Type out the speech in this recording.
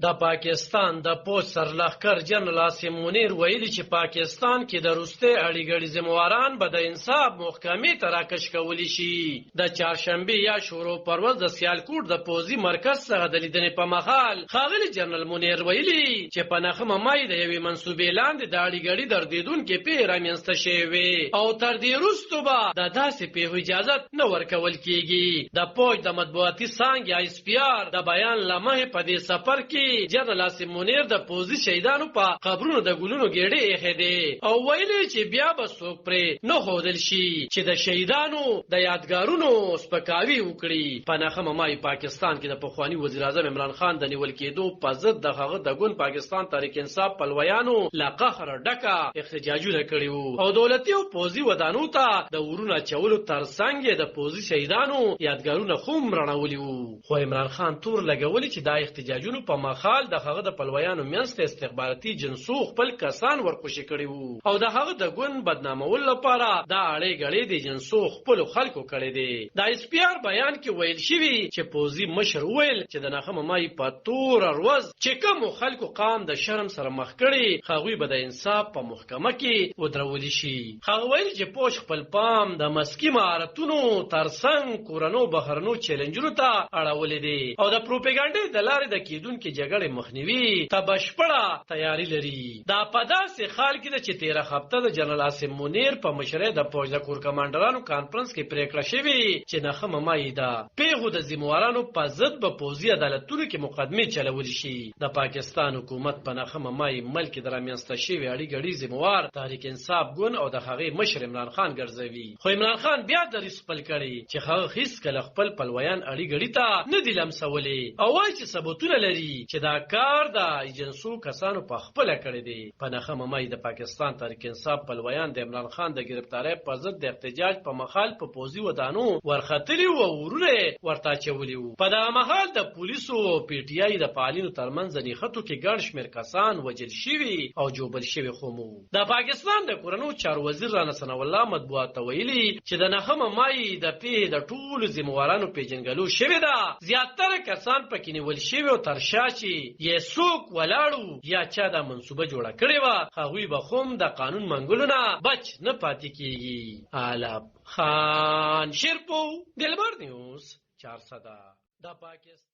د پاکستان د پوځ سرلښکر جنرال عاصم منیر ویلي چې پاکستان کې د روستي اړیګړي ذمہواران به د انصاف محکمې ته راکش کولی شي. د چهارشنبه یا شورو پرورز د سیالکوټ د پوځي مرکز څخه د لیدنې په مهال ښاغلي جنرال منیر ویلي چې په نهمه مای د یوې منصوبې لاندې د اړیګړي دردېدونکې پیښې رامنځته شوې او تر دې وروسته به د داسې پیښو اجازه نه ورکول کیږي. د پوځ د مطبوعاتي څانګې ISPR د بیان له مخې په دې سفر کې جنرال عاصم منیر د پوځي شهیدانو په قبرونو د ګلونو ګېډې ایښې دي او ویلي چې بیا به څوک پرې نه ښودل شي چې د شهیدانو د یادګارونو سپکاوي وکړي. په نهمه مای پاکستان کې د پخواني وزیر اعظم عمران خان د نیول کېدو په ضد د هغه د ګوند پاکستان تحریک انصاف پلویانو له قهر ډکه احتجاجونه کړي وو او دولتي او پوځي ودانو ته د ورونو اچولو ترڅنګ د پوځي شهیدانو یادګارونه هم رڼولي وو. خو عمران خان تور لګولي چې دا احتجاجونه په مخال د هغه د پلویانو منځ ته استخباراتي جنسو خپل کسان ورخوشي کړي وو او د هغه د ګوند بدنامولو لپاره دا اړې غړې د جنسو خپل خلکو کړي دي. د ISPR بیان کې ویل شوی چې پوځي مشر ویل چې د نهمه مای په تور ورځ چې کوم خلکو قام د شرم سره مخ کړي هغوی به د انصاف په محکمه کې ودرول شي. هغه ویل چې پوځ خپل پام د مسکی مهارتونو ترڅنګ کورنو بهرنو چیلنجونو ته اړولې دي او د پروپاګاندا د لارې د کېدونکو جګړې مخنیوي ته بشپړه تیاری لري. دا په داسې حال کې چې 13 هفته د جنرال عاصم منیر په مشرۍ د پوځ د کور کمانډرانو کانفرنس کې پریکړه شوې چې نهمه مای د پیښو د ذمہوارانو په ضد به پوځي عدالتونو کې مقدمې چلول شي. د پاکستان حکومت په نهمه مای ملک د رامنځته شوې اړیګړي ذمہوار تحریک انصاف ګوند او د هغې مشر عمران خان ګرځوي. خو عمران خان بیا دریځ خپل کړی چې هغه هیڅ کله خپل پلویان اړیګړي ته نه دي لمسولي او وایي چې ثبوتونه لري چې دا کار د ایجنسو کسانو په خپل کړی دی. په نهمه مای د پاکستان تحریک انصاف پلویان د عمران خان د گرفتاری په ضد د احتجاج په مخال په پوځي ودانو ورختلي او ورونه ورته چولي وو. په دغه مهال د پولیسو او PTI د فعالینو ترمنځ ځنیختو کې ګڼ شمېر کسان وژل شوي او جوبل شوي خو مو. د پاکستان د کورنیو چارو وزیر رانا ثناء الله مطبوعات ته ویلي چې د نهمه مای د پیښې د ټولو ذمہوارانو پیژنګلو شوې ده. زیاتره کسان پکې نیول شوي او تر شا چې یې څوک ولاړو یا چا دا منصوبه جوړه کړې وه هغوی به هم د قانون منګولو نه بچ نه پاتې کیږي. علب خان شیرپو دلبر نیوز 400 د پاکستان